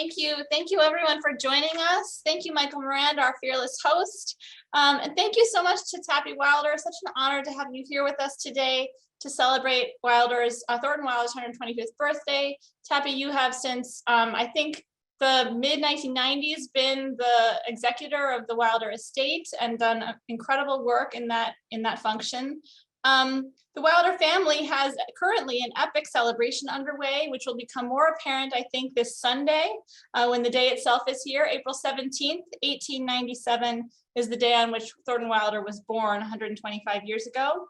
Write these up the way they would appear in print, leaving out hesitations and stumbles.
Thank you. Thank you everyone for joining us. Thank you, Michael Miranda, our fearless host. And thank you so much to Tappy Wilder. Such an honor to have you here with us today to celebrate Thornton Wilder's 125th birthday. Tappy, you have since, I think, the mid-1990s been the executor of the Wilder estate and done incredible work in that function. The Wilder family has currently an epic celebration underway, which will become more apparent, I think, this Sunday, when the day itself is here. April 17th, 1897 is the day on which Thornton Wilder was born 125 years ago.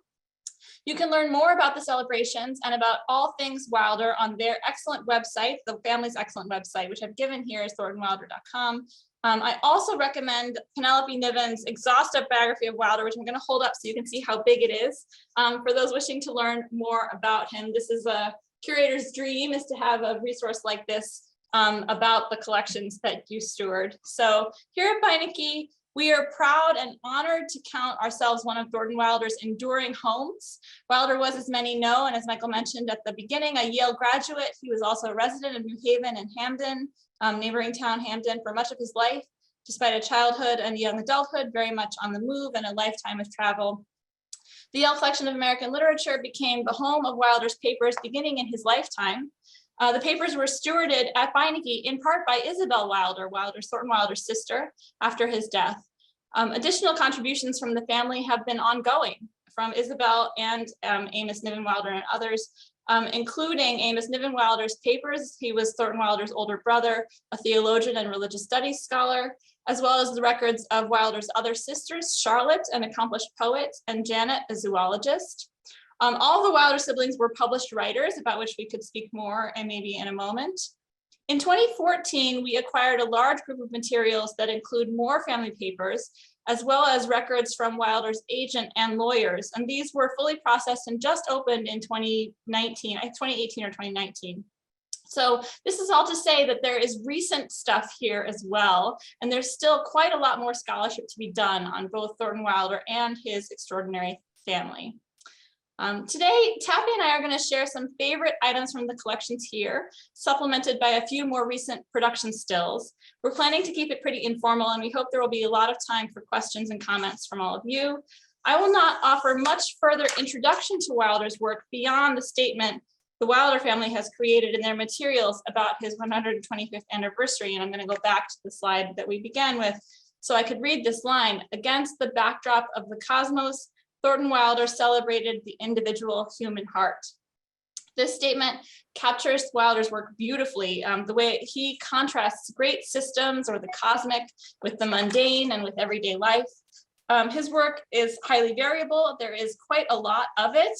You can learn more about the celebrations and about all things Wilder on their excellent website, the family's excellent website, which I've given here is thorntonwilder.com. I also recommend Penelope Niven's exhaustive biography of Wilder, which I'm going to hold up so you can see how big it is. For those wishing to learn more about him, this is a curator's dream, is to have a resource like this about the collections that you steward. So here at Beinecke, we are proud and honored to count ourselves one of Thornton Wilder's enduring homes. Wilder was, as many know, and as Michael mentioned at the beginning, a Yale graduate. He was also a resident of New Haven and Hamden, neighboring town Hamden, for much of his life, despite a childhood and young adulthood very much on the move and a lifetime of travel. The Yale Collection of American Literature became the home of Wilder's papers beginning in his lifetime. The papers were stewarded at Beinecke in part by Isabel Wilder, Thornton Wilder's sister, after his death. Additional contributions from the family have been ongoing from Isabel and Amos Wilder and others, including Amos Wilder's papers. He was Thornton Wilder's older brother, a theologian and religious studies scholar, as well as the records of Wilder's other sisters, Charlotte, an accomplished poet, and Janet, a zoologist. All the Wilder siblings were published writers, about which we could speak more and maybe in a moment. In 2014, we acquired a large group of materials that include more family papers, as well as records from Wilder's agent and lawyers. And these were fully processed and just opened in 2018 or 2019. So this is all to say that there is recent stuff here as well. And there's still quite a lot more scholarship to be done on both Thornton Wilder and his extraordinary family. Today, Tappy and I are going to share some favorite items from the collections here, supplemented by a few more recent production stills. We're planning to keep it pretty informal, and we hope there will be a lot of time for questions and comments from all of you. I will not offer much further introduction to Wilder's work beyond the statement the Wilder family has created in their materials about his 125th anniversary, and I'm going to go back to the slide that we began with so I could read this line. Against the backdrop of the cosmos, Thornton Wilder celebrated the individual human heart. This statement captures Wilder's work beautifully, the way he contrasts great systems or the cosmic with the mundane and with everyday life. His work is highly variable. There is quite a lot of it,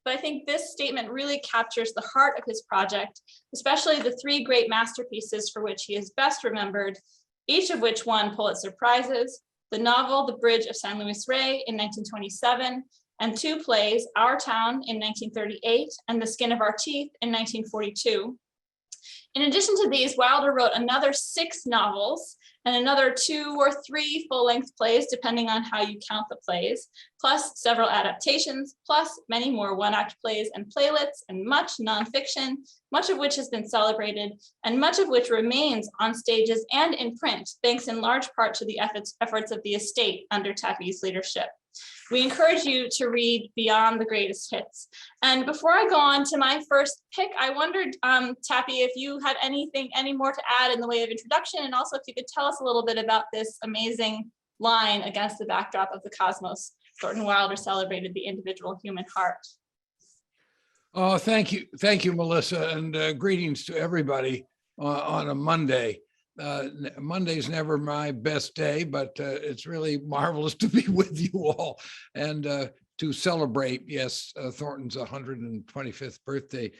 but I think this statement really captures the heart of his project, especially the three great masterpieces for which he is best remembered, each of which won Pulitzer Prizes: the novel The Bridge of San Luis Rey in 1927, and two plays, Our Town in 1938 and The Skin of Our Teeth in 1942. In addition to these, Wilder wrote another 6 novels and another 2 or 3 full-length plays, depending on how you count the plays, plus several adaptations, plus many more one-act plays and playlets, and much nonfiction, much of which has been celebrated, and much of which remains on stages and in print, thanks in large part to the efforts of the estate under Tappy's leadership. We encourage you to read beyond the greatest hits. And before I go on to my first pick, I wondered, Tappy, if you had any more to add in the way of introduction, and also if you could tell us a little bit about this amazing line, against the backdrop of the cosmos, Thornton Wilder celebrated the individual human heart. Oh, thank you, Melissa, and greetings to everybody on a Monday. Monday's never my best day, but it's really marvelous to be with you all and to celebrate, yes, Thornton's 125th birthday.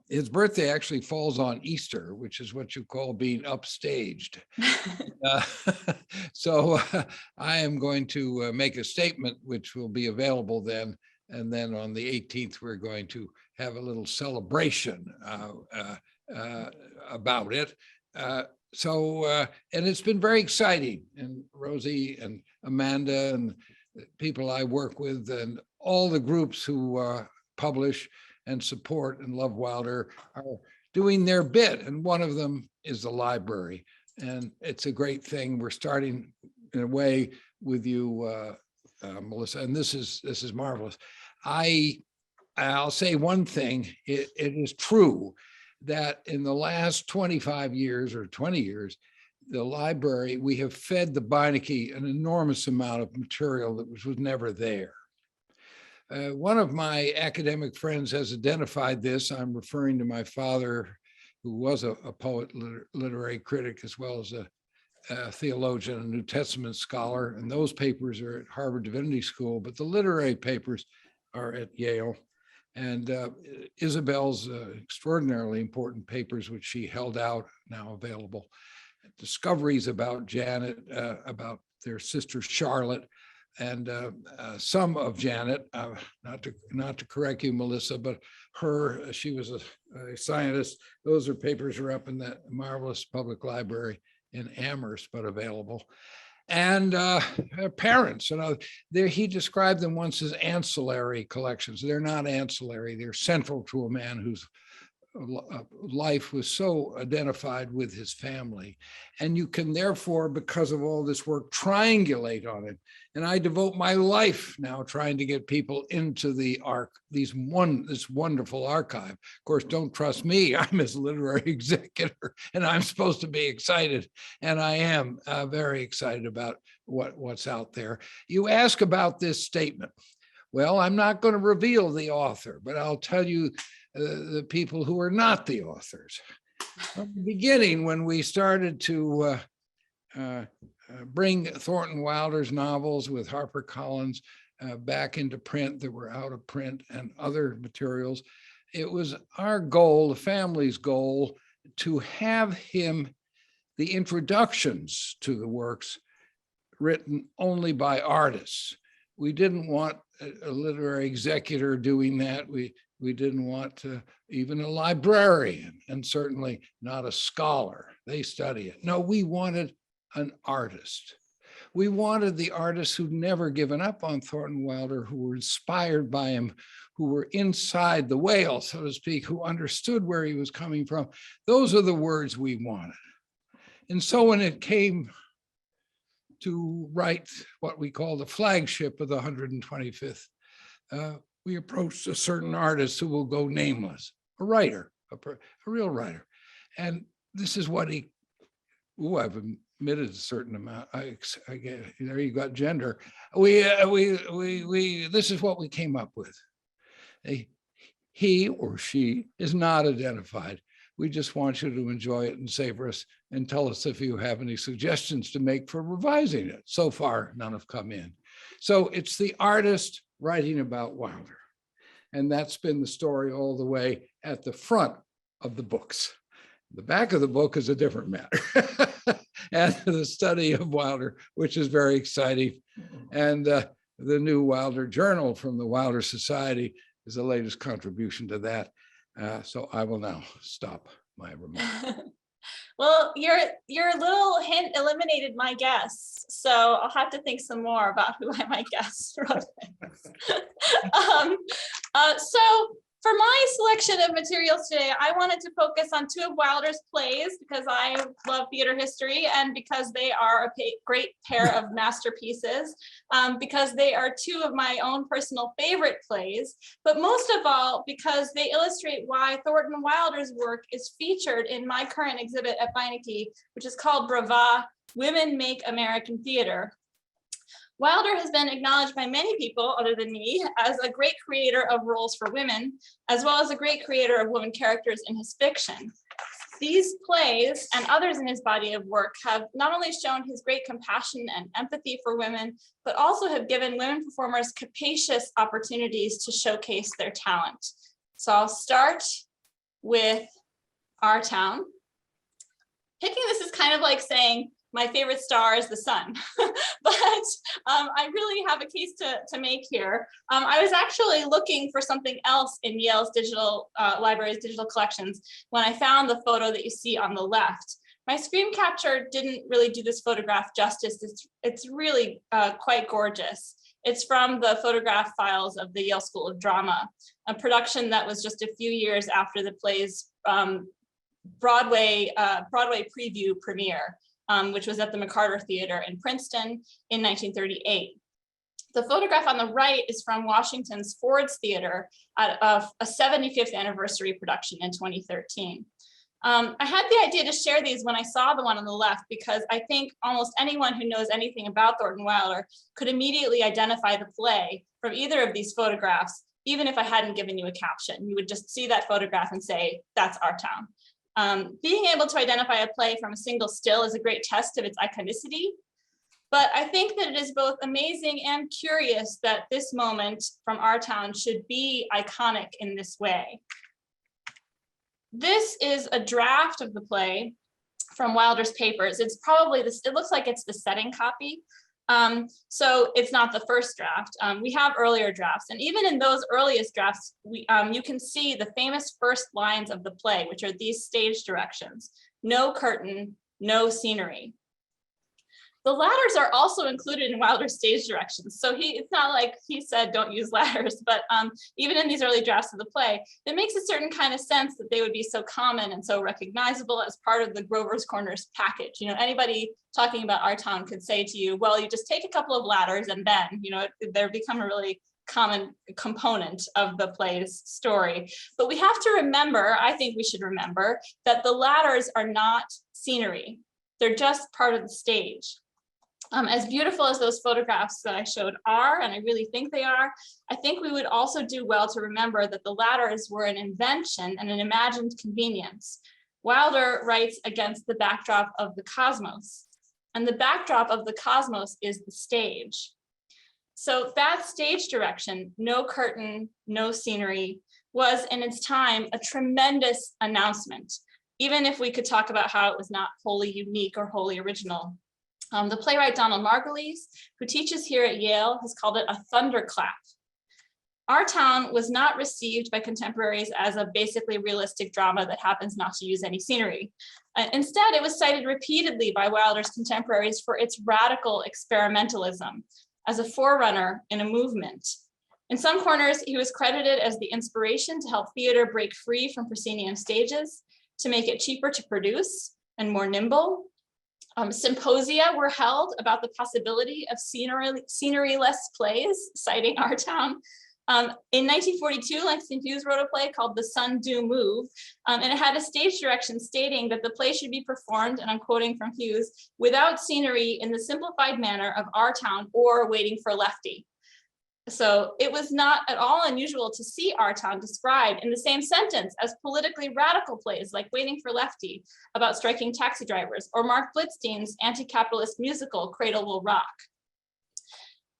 His birthday actually falls on Easter, which is what you call being upstaged. So I am going to make a statement which will be available then, and then on the 18th we're going to have a little celebration about it. And it's been very exciting, and Rosie and Amanda and the people I work with and all the groups who publish and support and love Wilder are doing their bit. And one of them is the library. And it's a great thing. We're starting in a way with you, Melissa, and this is marvelous. I'll say one thing. It is true that in the last 25 years or 20 years, the library, we have fed the Beinecke an enormous amount of material that was never there. One of my academic friends has identified this. I'm referring to my father, who was a poet, literary critic, as well as a theologian, a New Testament scholar. And those papers are at Harvard Divinity School, but the literary papers are at Yale. And Isabel's extraordinarily important papers, which she held out, now available. Discoveries about Janet, about their sister Charlotte, and some of Janet, not to correct you, Melissa, but she was a scientist. Those papers are up in that marvelous public library in Amherst, but available. And her parents, he described them once as ancillary collections. They're not ancillary, they're central to a man whose life was so identified with his family. And you can therefore, because of all this work, triangulate on it. And I devote my life now trying to get people into the this wonderful archive. Of course, don't trust me. I'm his literary executor, and I'm supposed to be excited. And I am very excited about what's out there. You ask about this statement. Well, I'm not going to reveal the author, but I'll tell you the people who are not the authors. From the beginning, when we started to bring Thornton Wilder's novels with HarperCollins back into print that were out of print and other materials, it was our goal, the family's goal, to have the introductions to the works written only by artists. We didn't want a literary executor doing that. We didn't want even a librarian, and certainly not a scholar. They study it. No, we wanted an artist. We wanted the artists who'd never given up on Thornton Wilder, who were inspired by him, who were inside the whale, so to speak, who understood where he was coming from. Those are the words we wanted. And so when it came to write what we call the flagship of the 125th, we approached a certain artist who will go nameless, a writer, a real writer. And this is what I've admitted a certain amount. There you got gender. This is what we came up with. He or she is not identified. We just want you to enjoy it and savor us and tell us if you have any suggestions to make for revising it. So far, none have come in. So it's the artist writing about Wilder. And that's been the story all the way at the front of the books. The back of the book is a different matter. And the study of Wilder, which is very exciting. And the new Wilder Journal from the Wilder Society is the latest contribution to that. So I will now stop my remarks. Well, your little hint eliminated my guess, so I'll have to think some more about who I might guess. So for my selection of materials today, I wanted to focus on two of Wilder's plays because I love theater history and because they are a great pair of masterpieces, because they are two of my own personal favorite plays, but most of all, because they illustrate why Thornton Wilder's work is featured in my current exhibit at Beinecke, which is called Brava, Women Make American Theater. Wilder has been acknowledged by many people other than me as a great creator of roles for women, as well as a great creator of women characters in his fiction. These plays and others in his body of work have not only shown his great compassion and empathy for women, but also have given women performers capacious opportunities to showcase their talent. So I'll start with Our Town. Picking this is kind of like saying, my favorite star is the sun, but I really have a case to make here. I was actually looking for something else in Yale's digital library's digital collections when I found the photo that you see on the left. My screen capture didn't really do this photograph justice. It's really quite gorgeous. It's from the photograph files of the Yale School of Drama, a production that was just a few years after the play's Broadway preview premiere, which was at the McCarter Theater in Princeton in 1938. The photograph on the right is from Washington's Ford's Theater at a 75th anniversary production in 2013. I had the idea to share these when I saw the one on the left, because I think almost anyone who knows anything about Thornton Wilder could immediately identify the play from either of these photographs, even if I hadn't given you a caption. You would just see that photograph and say, that's our town. Being able to identify a play from a single still is a great test of its iconicity. But I think that it is both amazing and curious that this moment from our town should be iconic in this way. This is a draft of the play from Wilder's papers. It's probably this, it looks like it's the setting copy. So it's not the first draft. We have earlier drafts, and even in those earliest drafts, you can see the famous first lines of the play, which are these stage directions: no curtain, no scenery. The ladders are also included in Wilder's stage directions. So it's not like he said, don't use ladders, but even in these early drafts of the play, it makes a certain kind of sense that they would be so common and so recognizable as part of the Grover's Corners package. You know, anybody talking about our town could say to you, well, you just take a couple of ladders and then, you know, they're become a really common component of the play's story. But we have to remember, I think we should remember, that the ladders are not scenery. They're just part of the stage. As beautiful as those photographs that I showed are, and I really think they are, I think we would also do well to remember that the ladders were an invention and an imagined convenience. Wilder writes against the backdrop of the cosmos, and the backdrop of the cosmos is the stage. So that stage direction, no curtain, no scenery, was in its time a tremendous announcement, even if we could talk about how it was not wholly unique or wholly original. The playwright Donald Margulies, who teaches here at Yale, has called it a thunderclap. Our town was not received by contemporaries as a basically realistic drama that happens not to use any scenery. Instead, it was cited repeatedly by Wilder's contemporaries for its radical experimentalism as a forerunner in a movement. In some corners, he was credited as the inspiration to help theater break free from proscenium stages, to make it cheaper to produce and more nimble. Symposia were held about the possibility of scenery-less plays, citing our town. In 1942, Langston Hughes wrote a play called The Sun Do Move, and it had a stage direction stating that the play should be performed, and I'm quoting from Hughes, without scenery in the simplified manner of our town or Waiting for Lefty. So it was not at all unusual to see our town described in the same sentence as politically radical plays like Waiting for Lefty about striking taxi drivers, or Mark Blitzstein's anti-capitalist musical Cradle Will Rock.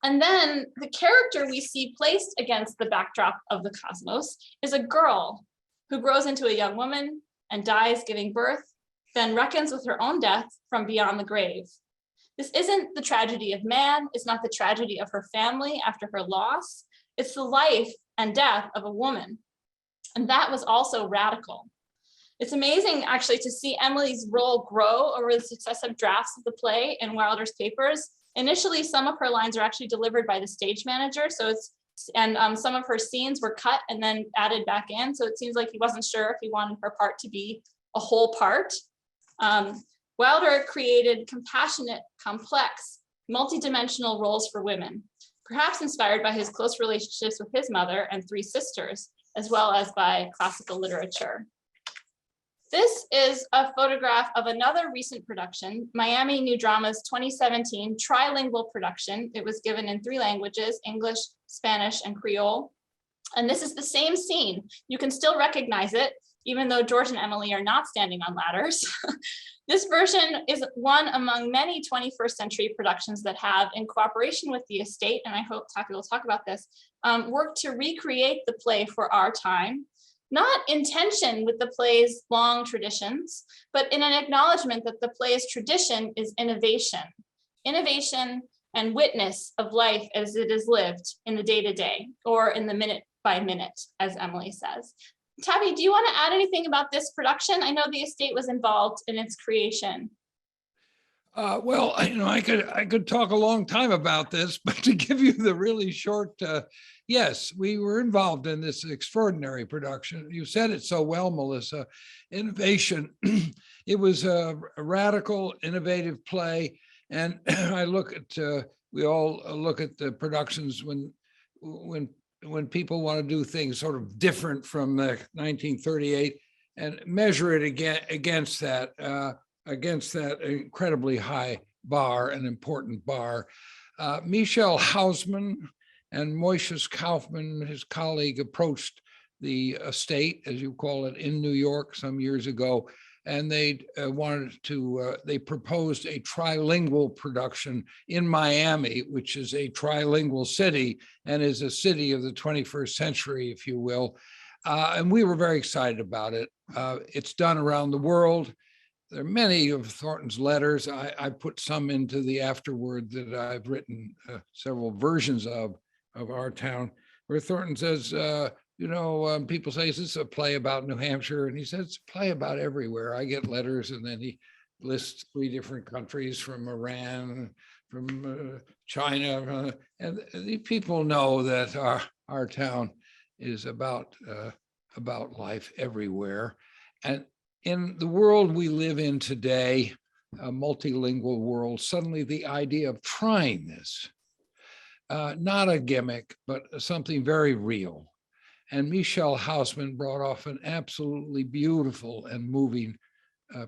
And then the character we see placed against the backdrop of the cosmos is a girl who grows into a young woman and dies giving birth, then reckons with her own death from beyond the grave. This isn't the tragedy of man, it's not the tragedy of her family after her loss, it's the life and death of a woman. And that was also radical. It's amazing actually to see Emily's role grow over the successive drafts of the play in Wilder's papers. Initially, some of her lines are actually delivered by the stage manager, and some of her scenes were cut and then added back in. So it seems like he wasn't sure if he wanted her part to be a whole part. Wilder created compassionate, complex, multidimensional roles for women, perhaps inspired by his close relationships with his mother and three sisters, as well as by classical literature. This is a photograph of another recent production, Miami New Drama's 2017 Trilingual Production. It was given in 3 languages, English, Spanish, and Creole. And this is the same scene. You can still recognize it, even though George and Emily are not standing on ladders. This version is one among many 21st century productions that have, in cooperation with the estate, and I hope Tapi will talk about this, worked to recreate the play for our time, not in tension with the play's long traditions, but in an acknowledgement that the play's tradition is innovation and witness of life as it is lived in the day-to-day, or in the minute by minute, as Emily says. Tabby, do you want to add anything about this production? I know the estate was involved in its creation. Well, I could talk a long time about this, but to give you the really short, yes, we were involved in this extraordinary production. You said it so well, Melissa. Innovation. It was a radical, innovative play, and I look at we all look at the productions when people want to do things sort of different from 1938 and measure it against that. Against that incredibly high bar, an important bar. Michel Hausmann and Moishes Kaufman, his colleague, approached the estate, as you call it, in New York some years ago, and they they proposed a trilingual production in Miami, which is a trilingual city and is a city of the 21st century, if you will. And we were very excited about it. It's done around the world. There are many of Thornton's letters. I put some into the afterword that I've written several versions of Our Town, where Thornton says, people say, is this a play about New Hampshire? And he says, it's a play about everywhere. I get letters, and then he lists 3 different countries, from Iran, from China. And the people know that our town is about life everywhere. And in the world we live in today, a multilingual world, suddenly the idea of trying this, not a gimmick, but something very real. And Michel Hausmann brought off an absolutely beautiful and moving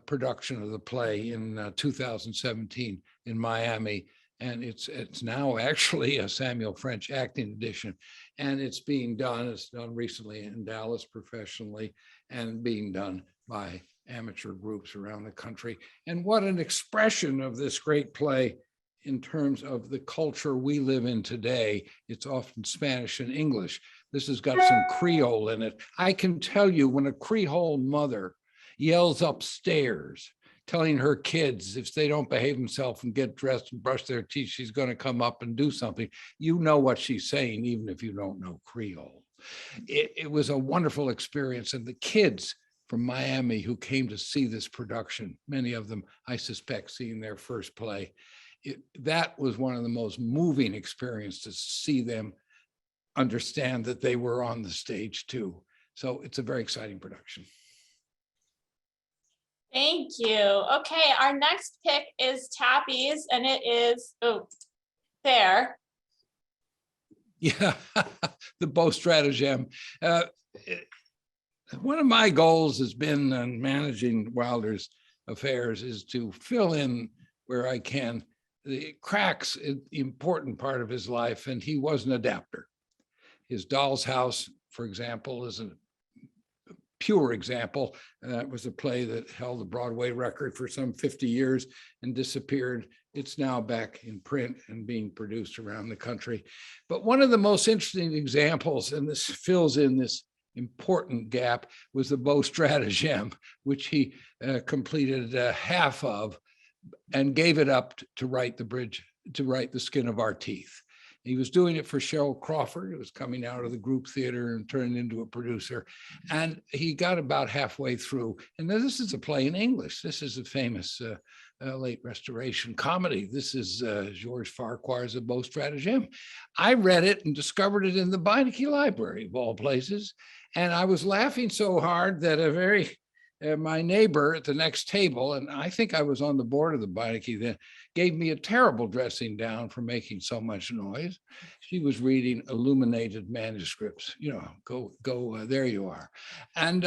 production of the play in 2017 in Miami. And it's now actually a Samuel French acting edition. And it's done recently in Dallas professionally, and being done by amateur groups around the country. And what an expression of this great play in terms of the culture we live in today. It's often Spanish and English. This has got some Creole in it. I can tell you, when a Creole mother yells upstairs, telling her kids if they don't behave themselves and get dressed and brush their teeth, she's going to come up and do something, you know what she's saying, even if you don't know Creole. It was a wonderful experience. And the kids from Miami who came to see this production, many of them, I suspect, seeing their first play, that was one of the most moving experiences, to see them understand that they were on the stage too. So it's a very exciting production. Thank you. Okay, our next pick is Tappy's, and it is, there. Yeah, the Bow Stratagem. One of my goals has been in managing Wilder's affairs is to fill in where I can the cracks, an important part of his life, and he was an adapter. His Doll's House, for example, is a pure example. That was a play that held the Broadway record for some 50 years and disappeared. It's now back in print and being produced around the country. But one of the most interesting examples, and this fills in this important gap, was the Bow Stratagem, which he completed half of and gave it up to write The Skin of Our Teeth. He was doing it for Cheryl Crawford. It was coming out of the group theater and turned into a producer. And he got about halfway through. And this is a play in English. This is a famous late Restoration comedy. This is Georges Farquhar's The Bow Stratagem. I read it and discovered it in the Beinecke Library, of all places. And I was laughing so hard that my neighbor at the next table, and I think I was on the board of the Beinecke then, gave me a terrible dressing down for making so much noise. She was reading illuminated manuscripts. Go, there you are. And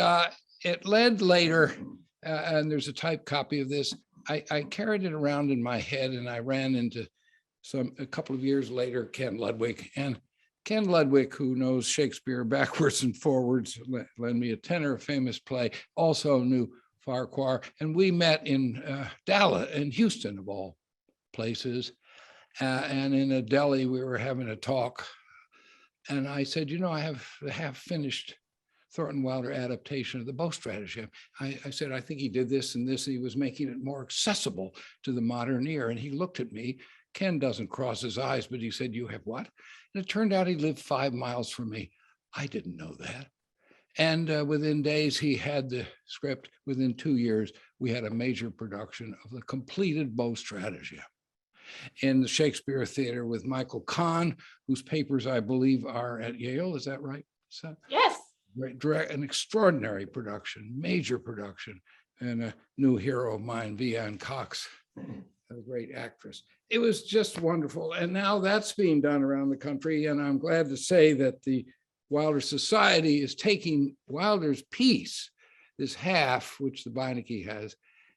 it led later, and there's a typed copy of this. I carried it around in my head, and I ran into a couple of years later, Ken Ludwig. And Ken Ludwig, who knows Shakespeare backwards and forwards, lent me a tenor, a famous play, also knew Farquhar. And we met in Dallas, in Houston, of all places. And in a deli, we were having a talk. And I said, I have the half-finished Thornton Wilder adaptation of the Bow Stratagem. I said, I think he did this and this, and he was making it more accessible to the modern ear. And he looked at me. Ken doesn't cross his eyes, but he said, you have what? And it turned out he lived 5 miles from me. I didn't know that. And within days, he had the script. Within 2 years, we had a major production of the completed Bow Stratagem in the Shakespeare Theater with Michael Kahn, whose papers I believe are at Yale. Is that right? So, Yes. an extraordinary production, major production, and a new hero of mine, Vianne Cox, a great actress. It was just wonderful. And now that's being done around the country. And I'm glad to say that the Wilder Society is taking Wilder's piece, this half, which the Beinecke has,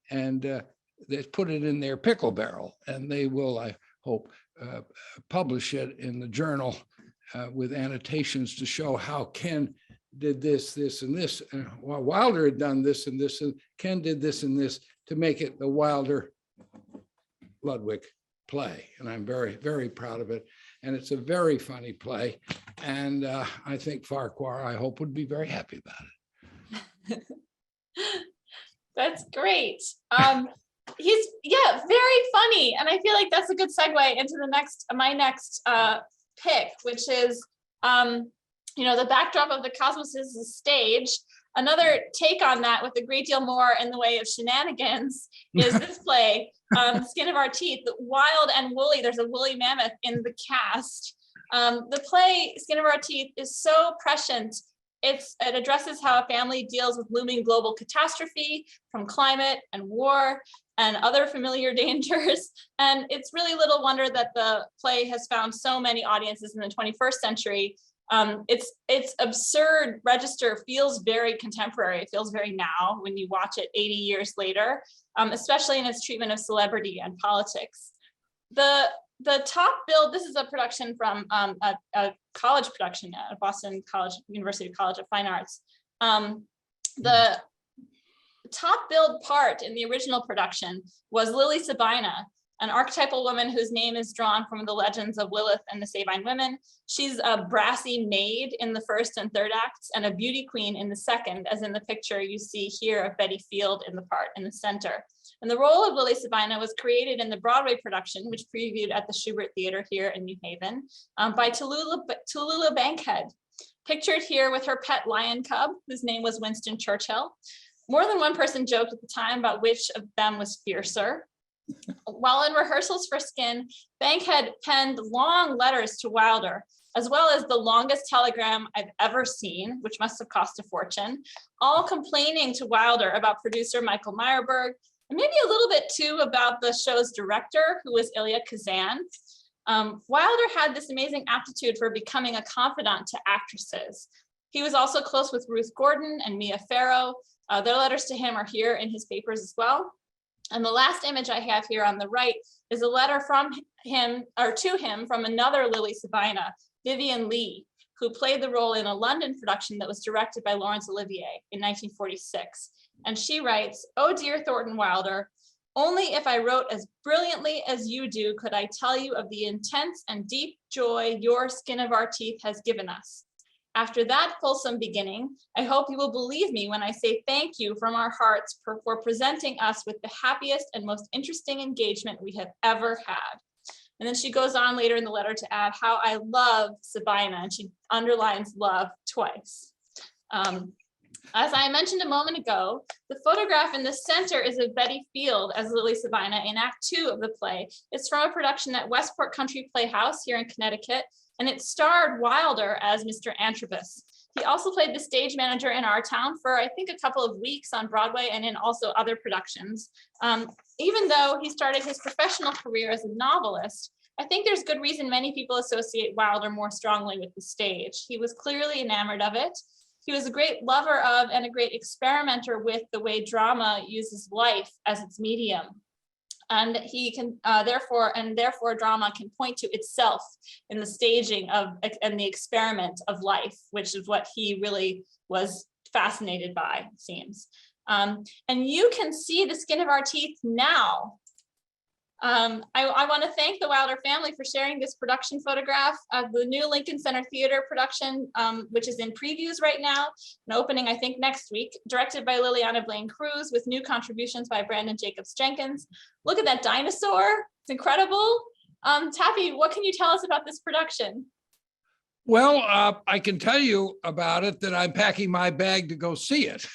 and they put it in their pickle barrel. And they will, I hope, publish it in the journal with annotations to show how Ken did this, this, and this. While Wilder had done this and this, and Ken did this and this to make it the Wilder Ludwig play. And I'm very, very proud of it. And it's a very funny play. And I think Farquhar, I hope, would be very happy about it. That's great. He's very funny. And I feel like that's a good segue into my next pick, which is, the backdrop of the Cosmos is the stage. Another take on that with a great deal more in the way of shenanigans is this play, Skin of Our Teeth, Wild and Woolly. There's a woolly mammoth in the cast. The play Skin of Our Teeth is so prescient. It addresses how a family deals with looming global catastrophe from climate and war and other familiar dangers. And it's really little wonder that the play has found so many audiences in the 21st century. Its absurd register feels very contemporary. It feels very now when you watch it 80 years later, especially in its treatment of celebrity and politics. The top billed, this is a production from a college production at Boston University College of Fine Arts. The top billed part in the original production was Lily Sabina, an archetypal woman whose name is drawn from the legends of Lilith and the Sabine women. She's a brassy maid in the first and third acts and a beauty queen in the second, as in the picture you see here of Betty Field in the part in the center. And the role of Lily Sabina was created in the Broadway production, which previewed at the Shubert Theater here in New Haven, by Tallulah Bankhead, pictured here with her pet lion cub, whose name was Winston Churchill. More than one person joked at the time about which of them was fiercer. While in rehearsals for Skin, Bankhead penned long letters to Wilder, as well as the longest telegram I've ever seen, which must have cost a fortune, all complaining to Wilder about producer Michael Meyerberg, and maybe a little bit too about the show's director, who was Ilya Kazan. Wilder had this amazing aptitude for becoming a confidant to actresses. He was also close with Ruth Gordon and Mia Farrow. Their letters to him are here in his papers as well. And the last image I have here on the right is a letter from him, or to him, from another Lily Sabina, Vivian Lee, who played the role in a London production that was directed by Laurence Olivier in 1946. And she writes, "Oh dear Thornton Wilder, only if I wrote as brilliantly as you do could I tell you of the intense and deep joy your Skin of Our Teeth has given us. After that fulsome beginning, I hope you will believe me when I say thank you from our hearts for presenting us with the happiest and most interesting engagement we have ever had." And then she goes on later in the letter to add how I love Sabina, and she underlines love twice. As I mentioned a moment ago, the photograph in the center is of Betty Field as Lily Sabina in Act 2 of the play. It's from a production at Westport Country Playhouse here in Connecticut, and it starred Wilder as Mr. Antrobus. He also played the stage manager in our town for, I think, a couple of weeks on Broadway and in also other productions. Even though he started his professional career as a novelist, I think there's good reason many people associate Wilder more strongly with the stage. He was clearly enamored of it. He was a great lover of and a great experimenter with the way drama uses life as its medium. And he can therefore drama can point to itself in the staging of and the experiment of life, which is what he really was fascinated by, it seems. And you can see the Skin of Our Teeth now. I want to thank the Wilder family for sharing this production photograph of the new Lincoln Center Theater production, which is in previews right now, and opening, I think, next week, directed by Liliana Blaine Cruz with new contributions by Brandon Jacobs Jenkins. Look at that dinosaur. It's incredible. Taffy, what can you tell us about this production? Well, I can tell you about it that I'm packing my bag to go see it.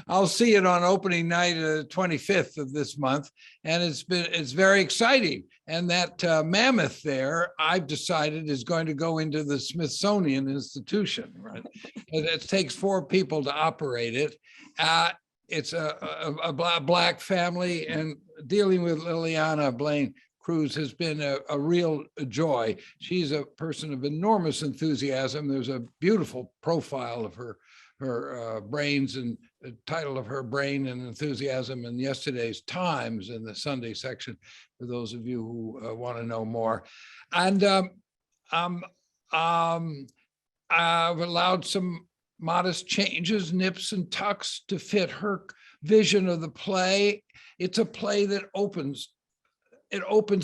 I'll see it on opening night, 25th of this month, and it's very exciting. And that mammoth there, I've decided, is going to go into the Smithsonian Institution. Right, it takes 4 people to operate it. It's a Black family, and dealing with Liliana Blaine Cruz has been a real joy. She's a person of enormous enthusiasm. There's a beautiful profile of her brains and the title of her brain and enthusiasm in yesterday's Times in the Sunday section, for those of you who want to know more. And I've allowed some modest changes, nips and tucks, to fit her vision of the play. It's a play that opens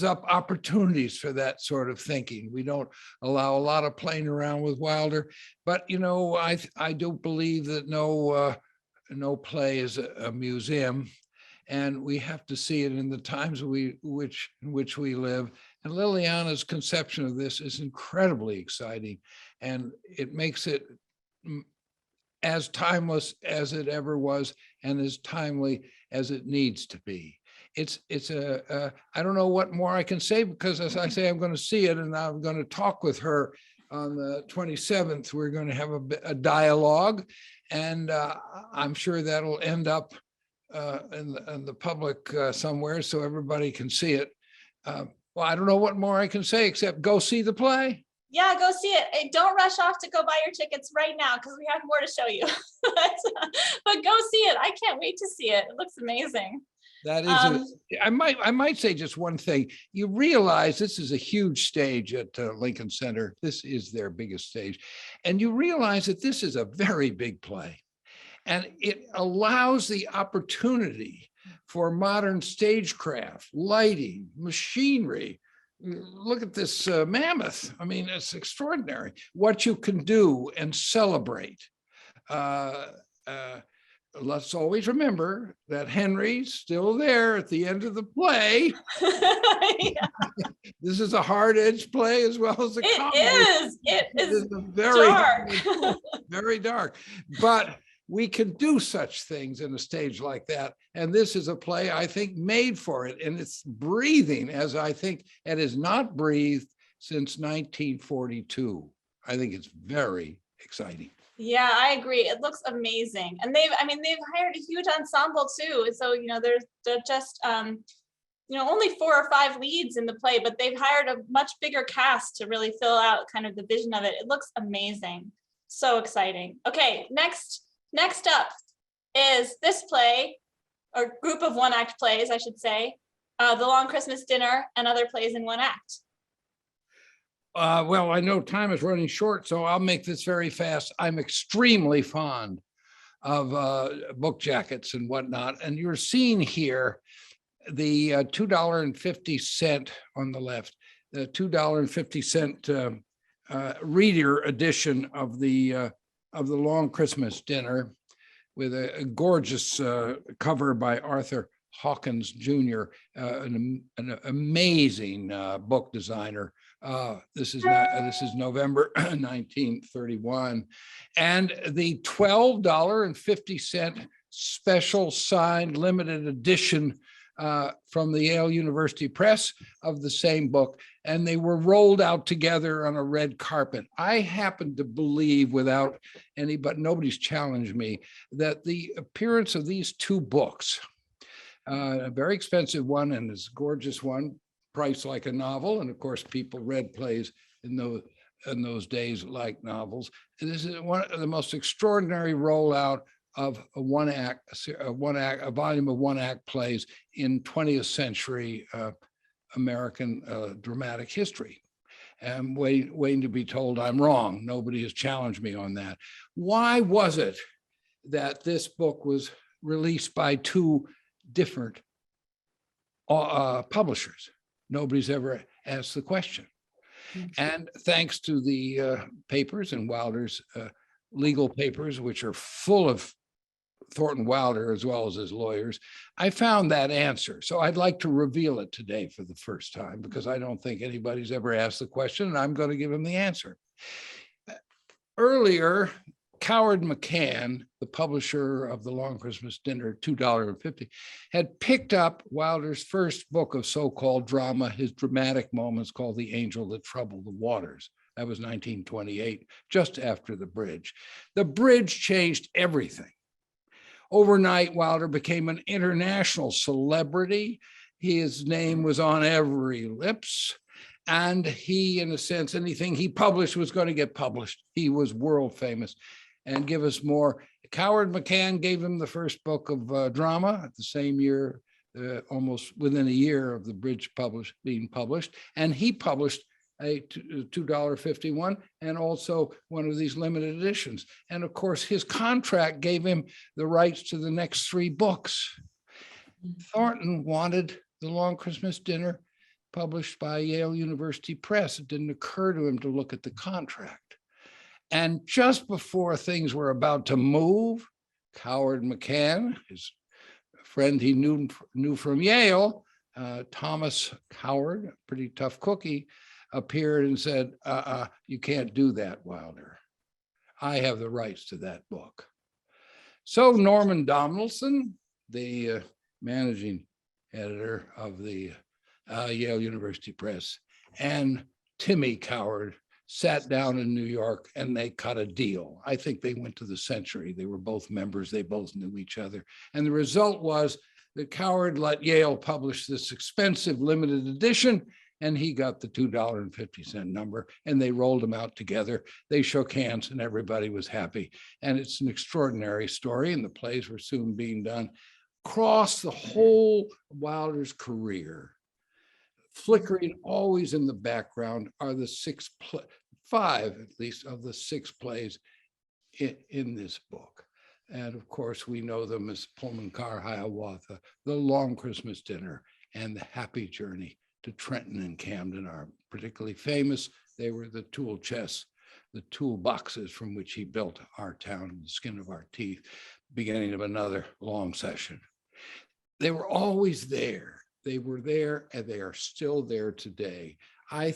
up opportunities for that sort of thinking. We don't allow a lot of playing around with Wilder, but I do believe that no play is a museum, and we have to see it in the times in which we live. And Liliana's conception of this is incredibly exciting, and it makes it as timeless as it ever was, and as timely as it needs to be. I don't know what more I can say, because as I say, I'm going to see it, and I'm going to talk with her on the 27th. We're going to have a dialogue, and I'm sure that'll end up in the public somewhere, so everybody can see it. Well, I don't know what more I can say, except go see the play. Yeah, go see it. Hey, don't rush off to go buy your tickets right now, because we have more to show you. But go see it. I can't wait to see it. It looks amazing. That is, I might say just one thing. You realize this is a huge stage at Lincoln Center. This is their biggest stage. And you realize that this is a very big play. And it allows the opportunity for modern stagecraft, lighting, machinery. Look at this mammoth. I mean, it's extraordinary what you can do and celebrate. Let's always remember that Henry's still there at the end of the play. Yeah. This is a hard-edged play as well as a comedy. It is very dark. very dark. But we can do such things in a stage like that. And this is a play, I think, made for it. And it's breathing, as I think it has not breathed since 1942. I think it's very exciting. Yeah, I agree. It looks amazing. And they've hired a huge ensemble too. So, they're just, only 4 or 5 leads in the play, but they've hired a much bigger cast to really fill out kind of the vision of it. It looks amazing. So exciting. Okay, next up is this play, or group of 1-act plays, I should say, The Long Christmas Dinner and Other Plays in 1 Act. Well, I know time is running short, so I'll make this very fast. I'm extremely fond of book jackets and whatnot. And you're seeing here the $2.50 on the left, the $2.50 reader edition of the Long Christmas Dinner, with a gorgeous cover by Arthur Hawkins Jr., an amazing book designer. This is November 1931, and the $12.50 special signed limited edition from the Yale University Press of the same book, and they were rolled out together on a red carpet. I happen to believe, without but nobody's challenged me, that the appearance of these 2 books, a very expensive one and this gorgeous one, priced like a novel, and of course people read plays in those days like novels. And this is one of the most extraordinary rollout of a volume of 1-act plays in 20th century American dramatic history. I'm waiting to be told I'm wrong. Nobody has challenged me on that. Why was it that this book was released by 2 different publishers? Nobody's ever asked the question. And thanks to the papers and Wilder's legal papers, which are full of Thornton Wilder as well as his lawyers, I found that answer. So I'd like to reveal it today for the first time, because I don't think anybody's ever asked the question, and I'm going to give him the answer. Earlier, Coward McCann, the publisher of The Long Christmas Dinner, $2.50, had picked up Wilder's first book of so-called drama, his dramatic moments, called The Angel That Troubled the Waters. That was 1928, just after the bridge. The bridge changed everything. Overnight, Wilder became an international celebrity. His name was on every lips. And he, in a sense, anything he published was going to get published. He was world famous. And give us more. Coward McCann gave him the first book of drama at the same year, almost within a year of the bridge being published. And he published a $2.51 and also one of these limited editions. And of course, his contract gave him the rights to the next 3 books. Thornton wanted The Long Christmas Dinner published by Yale University Press. It didn't occur to him to look at the contract. And just before things were about to move, Coward McCann, his friend he knew from Yale, Thomas Coward, a pretty tough cookie, appeared and said, you can't do that, Wilder. I have the rights to that book. So Norman Donaldson, the managing editor of the Yale University Press, and Timmy Coward sat down in New York and they cut a deal. I think they went to the Century. They were both members. They both knew each other. And the result was that Coward let Yale publish this expensive limited edition, and he got the $2.50 number, and they rolled them out together. They shook hands and everybody was happy. And it's an extraordinary story, and the plays were soon being done. Across the whole Wilder's career, flickering always in the background are the 5 at least of the 6 plays in this book. And of course, we know them as Pullman Car Hiawatha, The Long Christmas Dinner, and The Happy Journey to Trenton and Camden are particularly famous. They were the tool chests, the toolboxes from which he built our town, the skin of our teeth, beginning of another long session. They were always there. They were there, and they are still there today. I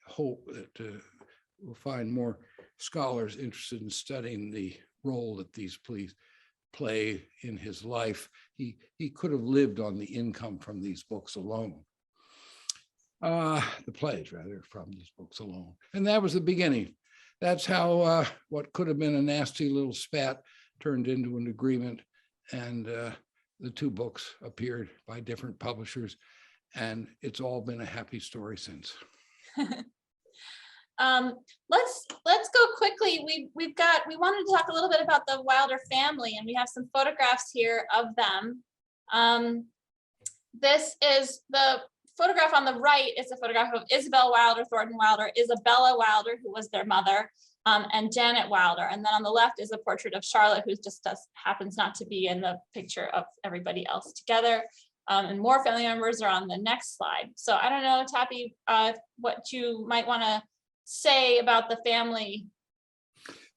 hope that we'll find more scholars interested in studying the role that these plays play in his life. He could have lived on the income from these books alone. The plays, rather, from these books alone. And that was the beginning. That's how what could have been a nasty little spat turned into an agreement. And the 2 books appeared by different publishers. And it's all been a happy story since. Let's go quickly. We wanted to talk a little bit about the Wilder family, and we have some photographs here of them. This is the photograph on the right is a photograph of Isabel Wilder, Thornton Wilder, Isabella Wilder, who was their mother, and Janet Wilder. And then on the left is a portrait of Charlotte, who just happens not to be in the picture of everybody else together. And more family members are on the next slide. So I don't know, Tappy, what you might want to say about the family.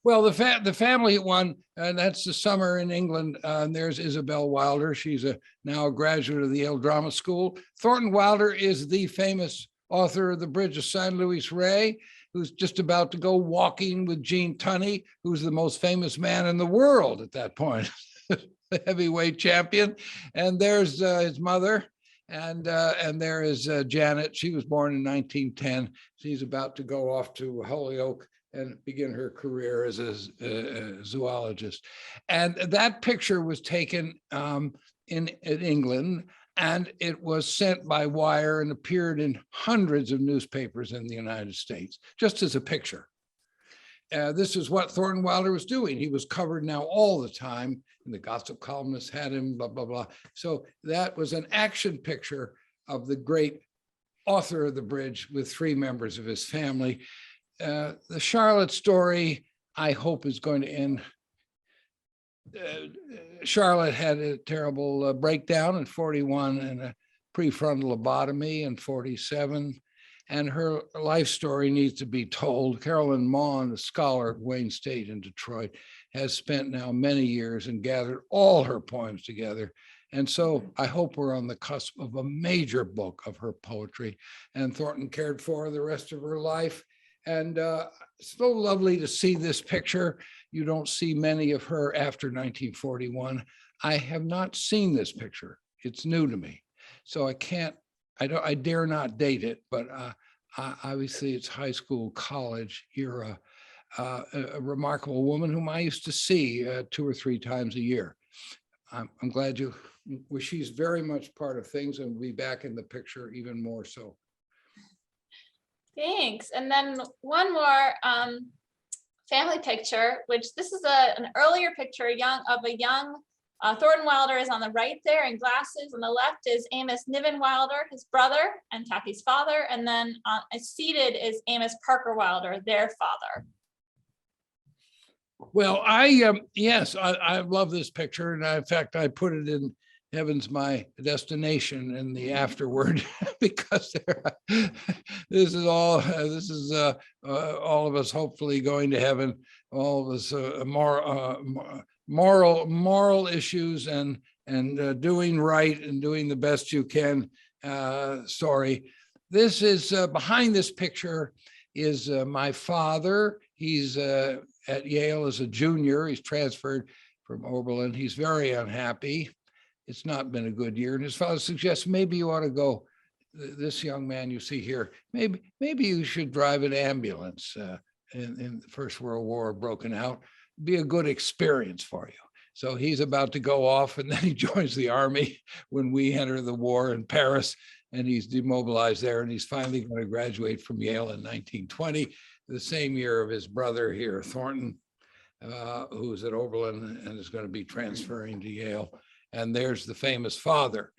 Well, the family one, that's the summer in England. There's Isabel Wilder. She's now a graduate of the Yale Drama School. Thornton Wilder is the famous author of The Bridge of St. Louis Ray, who's just about to go walking with Gene Tunney, who's the most famous man in the world at that point, the heavyweight champion. And there's his mother. And there is Janet. She was born in 1910. She's about to go off to Holyoke and begin her career as a zoologist. And that picture was taken in England, and it was sent by wire and appeared in hundreds of newspapers in the United States, just as a picture. This is what Thornton Wilder was doing. He was covered now all the time, and the gossip columnists had him, blah, blah, blah. So that was an action picture of the great author of The Bridge with 3 members of his family. The Charlotte story, I hope, is going to end. Charlotte had a terrible breakdown in 41 and a prefrontal lobotomy in 47. And her life story needs to be told. Carolyn Maughan, a scholar at Wayne State in Detroit, has spent now many years and gathered all her poems together. And so I hope we're on the cusp of a major book of her poetry. And Thornton cared for her the rest of her life. And it's so lovely to see this picture. You don't see many of her after 1941. I have not seen this picture. It's new to me. So I dare not date it, but obviously it's high school, college era. A remarkable woman whom I used to see 2 or 3 times a year. I'm glad she's very much part of things and will be back in the picture even more so. Thanks. And then one more family picture, which this is an earlier picture of a young Thornton Wilder is on the right there in glasses. On the left is Amos Wilder, his brother, and Taffy's father. And then seated is Amos Parker Wilder, their father. Well, yes, I love this picture. And in fact, I put it in Heaven's My Destination in the afterword because this is all of us hopefully going to heaven, all of us moral issues and doing right and doing the best you can story. This is behind this picture is my father. He's at Yale as a junior. He's transferred from Oberlin. He's very unhappy. It's not been a good year. And his father suggests maybe you ought to go, this young man you see here, maybe you should drive an ambulance in the First World War broken out. Be a good experience for you. So he's about to go off and then he joins the army when we enter the war in Paris and he's demobilized there and he's finally going to graduate from Yale in 1920, the same year of his brother here, Thornton, who's at Oberlin and is going to be transferring to Yale. And there's the famous father.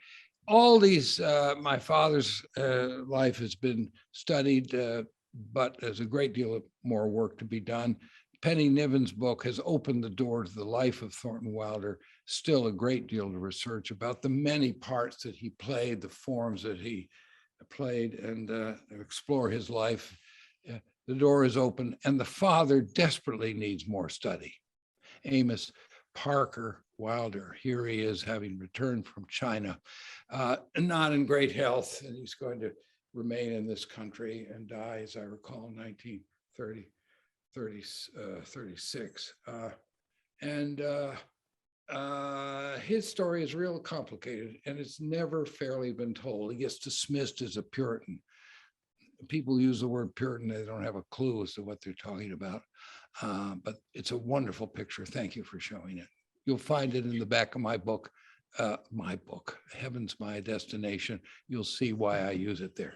All these, my father's life has been studied, but there's a great deal of more work to be done. Penny Niven's book has opened the door to the life of Thornton Wilder, still a great deal to research about the many parts that he played, the forms that he played, and explore his life. The door is open, and the father desperately needs more study. Amos Parker Wilder, here he is having returned from China, not in great health, and he's going to remain in this country and die, as I recall, in 1936. His story is real complicated, and it's never fairly been told. He gets dismissed as a Puritan. People use the word Puritan, they don't have a clue as to what they're talking about. But it's a wonderful picture. Thank you for showing it. You'll find it in the back of my book, Heaven's My Destination. You'll see why I use it there.